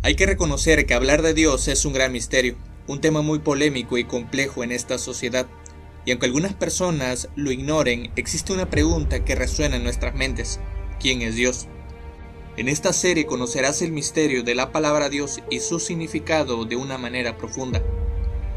Hay que reconocer que hablar de Dios es un gran misterio, un tema muy polémico y complejo en esta sociedad, y aunque algunas personas lo ignoren, existe una pregunta que resuena en nuestras mentes: ¿quién es Dios? En esta serie conocerás el misterio de la palabra Dios y su significado de una manera profunda.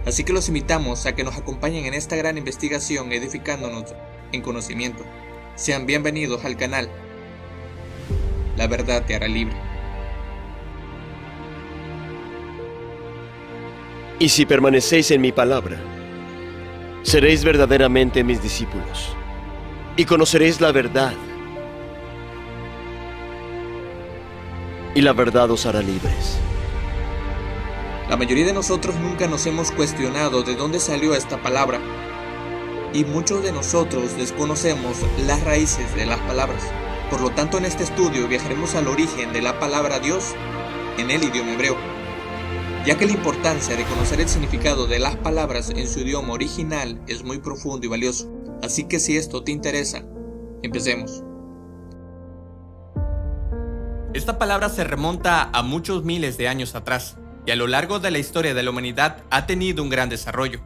Así que los invitamos a que nos acompañen en esta gran investigación, edificándonos en conocimiento. Sean bienvenidos al canal. La verdad te hará libre. Y si permanecéis en mi palabra, seréis verdaderamente mis discípulos, y conoceréis la verdad, y la verdad os hará libres. La mayoría de nosotros nunca nos hemos cuestionado de dónde salió esta palabra, y muchos de nosotros desconocemos las raíces de las palabras. Por lo tanto, en este estudio viajaremos al origen de la palabra Dios en el idioma hebreo, ya que la importancia de conocer el significado de las palabras en su idioma original es muy profundo y valioso. Así que si esto te interesa, empecemos. Esta palabra se remonta a muchos miles de años atrás, y a lo largo de la historia de la humanidad ha tenido un gran desarrollo.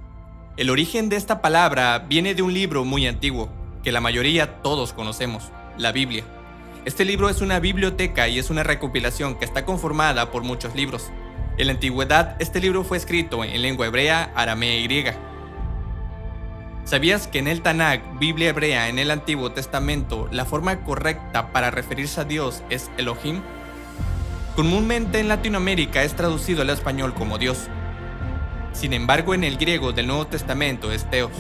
El origen de esta palabra viene de un libro muy antiguo, que la mayoría todos conocemos, la Biblia. Este libro es una biblioteca y es una recopilación que está conformada por muchos libros. En la antigüedad, este libro fue escrito en lengua hebrea, aramea y griega. ¿Sabías que en el Tanakh, Biblia hebrea en el Antiguo Testamento, la forma correcta para referirse a Dios es Elohim? Comúnmente en Latinoamérica es traducido al español como Dios. Sin embargo, en el griego del Nuevo Testamento es Theos.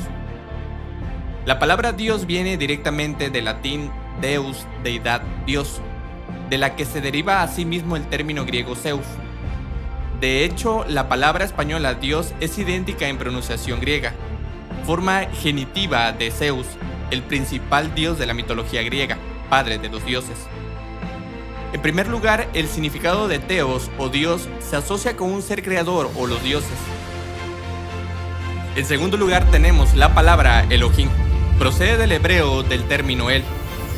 La palabra Dios viene directamente del latín Deus, deidad, Dios, de la que se deriva asimismo el término griego Zeus. De hecho, la palabra española Dios es idéntica en pronunciación griega, forma genitiva de Zeus, el principal dios de la mitología griega, padre de los dioses. En primer lugar, el significado de Theos o Dios se asocia con un ser creador o los dioses. En segundo lugar tenemos la palabra Elohim. Procede del hebreo del término El.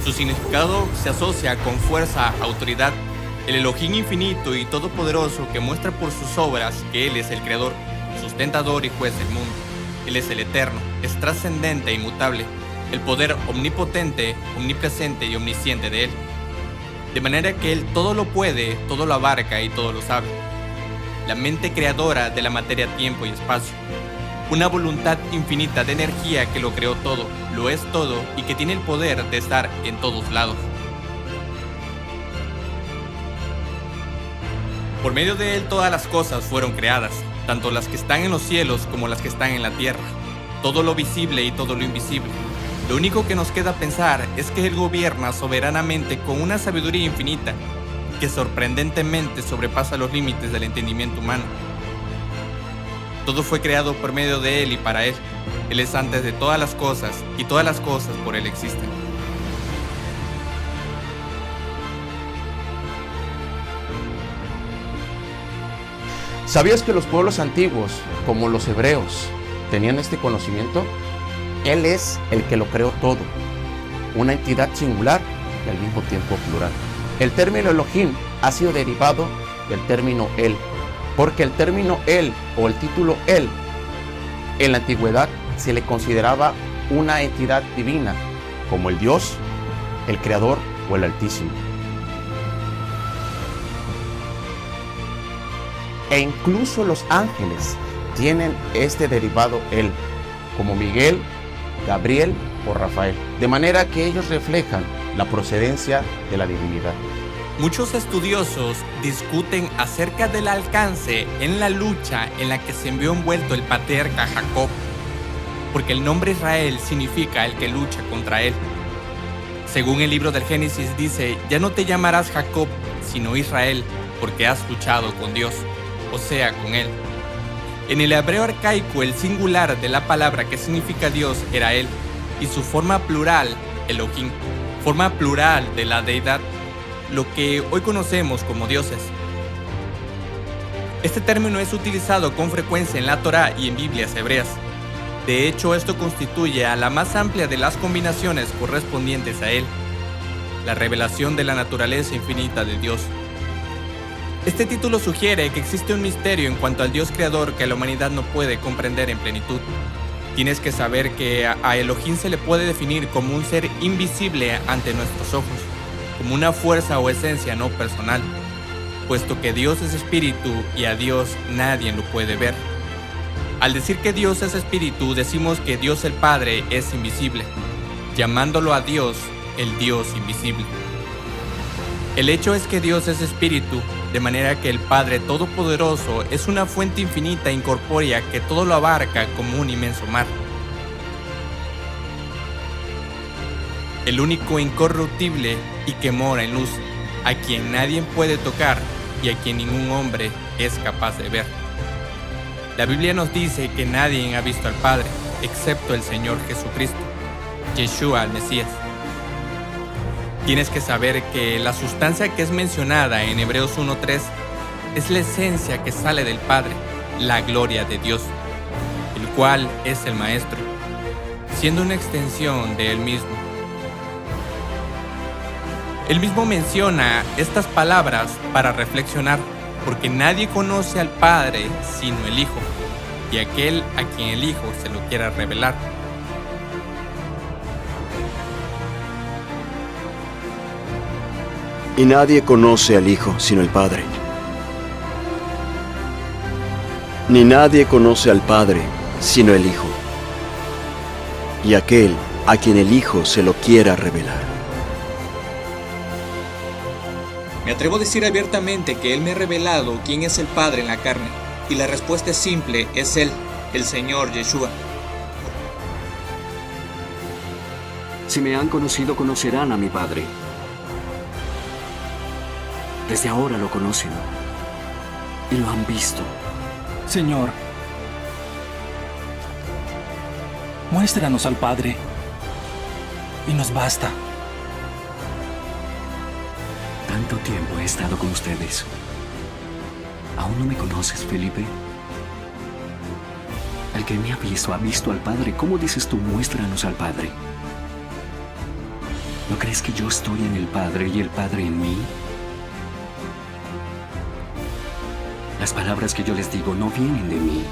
Su significado se asocia con fuerza, autoridad, el Elohim infinito y todopoderoso que muestra por sus obras que Él es el creador, sustentador y juez del mundo. Él es el eterno, es trascendente e inmutable, el poder omnipotente, omnipresente y omnisciente de Él. De manera que Él todo lo puede, todo lo abarca y todo lo sabe. La mente creadora de la materia, tiempo y espacio. Una voluntad infinita de energía que lo creó todo, lo es todo y que tiene el poder de estar en todos lados. Por medio de Él todas las cosas fueron creadas, tanto las que están en los cielos como las que están en la tierra, todo lo visible y todo lo invisible. Lo único que nos queda pensar es que Él gobierna soberanamente con una sabiduría infinita, que sorprendentemente sobrepasa los límites del entendimiento humano. Todo fue creado por medio de Él y para Él. Él es antes de todas las cosas y todas las cosas por Él existen. ¿Sabías que los pueblos antiguos, como los hebreos, tenían este conocimiento? Él es el que lo creó todo, una entidad singular y al mismo tiempo plural. El término Elohim ha sido derivado del término El, porque el término El o el título El en la antigüedad se le consideraba una entidad divina, como el Dios, el Creador o el Altísimo. E incluso los ángeles tienen este derivado El, como Miguel, Gabriel o Rafael, de manera que ellos reflejan la procedencia de la divinidad. Muchos estudiosos discuten acerca del alcance en la lucha en la que se vio envuelto el patriarca Jacob, porque el nombre Israel significa el que lucha contra él. Según el libro del Génesis dice: ya no te llamarás Jacob, sino Israel, porque has luchado con Dios, o sea, con Él. En el hebreo arcaico, el singular de la palabra que significa Dios era Él, y su forma plural, Elohim, forma plural de la deidad, lo que hoy conocemos como dioses. Este término es utilizado con frecuencia en la Torá y en Biblias hebreas. De hecho, esto constituye a la más amplia de las combinaciones correspondientes a Él, la revelación de la naturaleza infinita de Dios. Este título sugiere que existe un misterio en cuanto al Dios creador que la humanidad no puede comprender en plenitud. Tienes que saber que a Elohim se le puede definir como un ser invisible ante nuestros ojos, como una fuerza o esencia no personal, puesto que Dios es espíritu y a Dios nadie lo puede ver. Al decir que Dios es espíritu, decimos que Dios el Padre es invisible, llamándolo a Dios el Dios invisible. El hecho es que Dios es espíritu, de manera que el Padre Todopoderoso es una fuente infinita e incorpórea que todo lo abarca como un inmenso mar. El único incorruptible y que mora en luz, a quien nadie puede tocar y a quien ningún hombre es capaz de ver. La Biblia nos dice que nadie ha visto al Padre, excepto el Señor Jesucristo, Yeshua el Mesías. Tienes que saber que la sustancia que es mencionada en Hebreos 1:3 es la esencia que sale del Padre, la gloria de Dios, el cual es el Maestro, siendo una extensión de Él mismo. Él mismo menciona estas palabras para reflexionar, porque nadie conoce al Padre sino el Hijo, y aquel a quien el Hijo se lo quiera revelar. Y nadie conoce al Hijo sino el Padre. Ni nadie conoce al Padre sino el Hijo, y aquel a quien el Hijo se lo quiera revelar. Me atrevo a decir abiertamente que Él me ha revelado quién es el Padre en la carne, y la respuesta es simple, es Él, el Señor Yeshua. Si me han conocido, conocerán a mi Padre. Desde ahora lo conocen y lo han visto. Señor, muéstranos al Padre y nos basta. Tanto tiempo he estado con ustedes. ¿Aún no me conoces, Felipe? El que me ha visto al Padre. ¿Cómo dices tú, muéstranos al Padre? ¿No crees que yo estoy en el Padre y el Padre en mí? Las palabras que yo les digo no vienen de mí,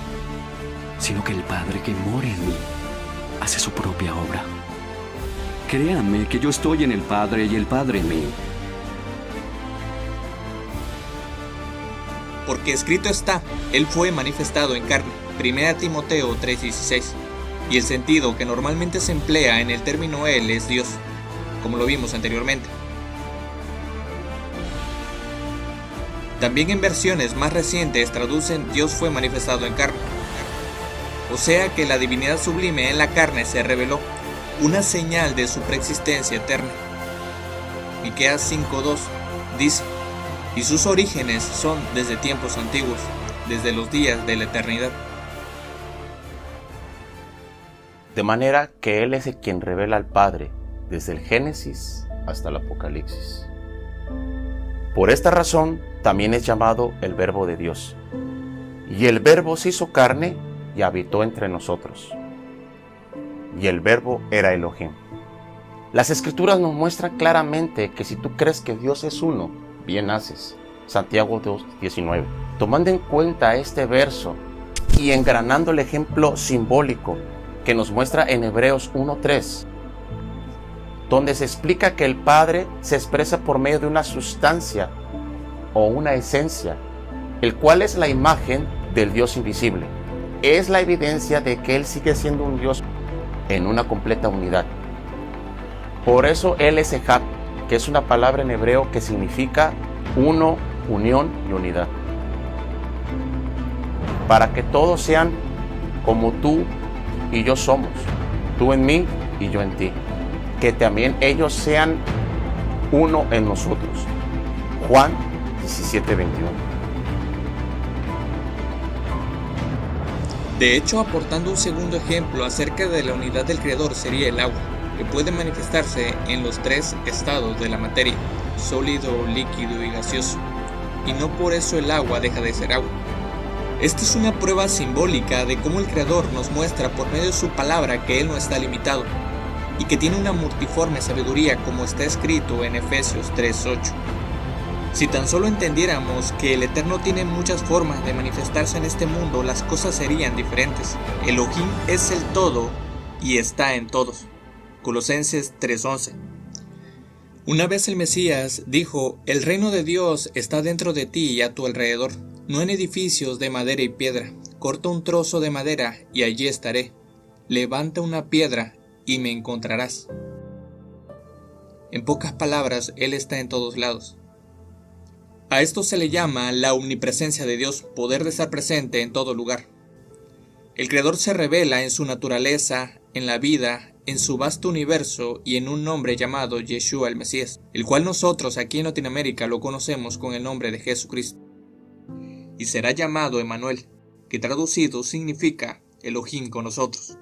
sino que el Padre que mora en mí hace su propia obra. Créanme que yo estoy en el Padre y el Padre en mí. Porque escrito está, Él fue manifestado en carne, 1 Timoteo 3:16, y el sentido que normalmente se emplea en el término Él es Dios, como lo vimos anteriormente. También en versiones más recientes traducen Dios fue manifestado en carne. O sea que la divinidad sublime en la carne se reveló, una señal de su preexistencia eterna. Miqueas 5:2 dice, y sus orígenes son desde tiempos antiguos, desde los días de la eternidad. De manera que Él es el quien revela al Padre desde el Génesis hasta el Apocalipsis. Por esta razón también es llamado el Verbo de Dios. Y el Verbo se hizo carne y habitó entre nosotros. Y el Verbo era Elohim. Las Escrituras nos muestran claramente que si tú crees que Dios es uno, bien haces. Santiago 2:19. Tomando en cuenta este verso y engranando el ejemplo simbólico que nos muestra en Hebreos 1:3, donde se explica que el Padre se expresa por medio de una sustancia o una esencia, el cual es la imagen del Dios invisible. Es la evidencia de que Él sigue siendo un Dios en una completa unidad. Por eso Él es Echad, que es una palabra en hebreo que significa uno, unión y unidad. Para que todos sean como tú y yo somos, tú en mí y yo en ti. Que también ellos sean uno en nosotros. Juan 17:21. De hecho, aportando un segundo ejemplo acerca de la unidad del Creador sería el agua, que puede manifestarse en los tres estados de la materia, sólido, líquido y gaseoso, y no por eso el agua deja de ser agua. Esta es una prueba simbólica de cómo el Creador nos muestra por medio de su palabra que Él no está limitado, y que tiene una multiforme sabiduría como está escrito en Efesios 3:8. Si tan solo entendiéramos que el Eterno tiene muchas formas de manifestarse en este mundo, las cosas serían diferentes. Elohim es el todo y está en todos. Colosenses 3:11. Una vez el Mesías dijo: el reino de Dios está dentro de ti y a tu alrededor, no en edificios de madera y piedra. Corta un trozo de madera y allí estaré. Levanta una piedra y me encontrarás. En pocas palabras, Él está en todos lados. A esto se le llama la omnipresencia de Dios, poder de estar presente en todo lugar. El Creador se revela en su naturaleza, en la vida, en su vasto universo y en un nombre llamado Yeshua el Mesías, el cual nosotros aquí en Latinoamérica lo conocemos con el nombre de Jesucristo. Y será llamado Emmanuel, que traducido significa Elohim con nosotros.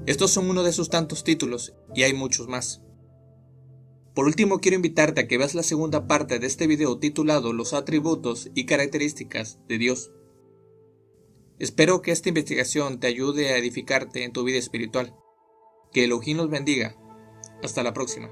Estos son uno de sus tantos títulos y hay muchos más. Por último, quiero invitarte a que veas la segunda parte de este video titulado Los atributos y características de Dios. Espero que esta investigación te ayude a edificarte en tu vida espiritual. Que Elohim los bendiga. Hasta la próxima.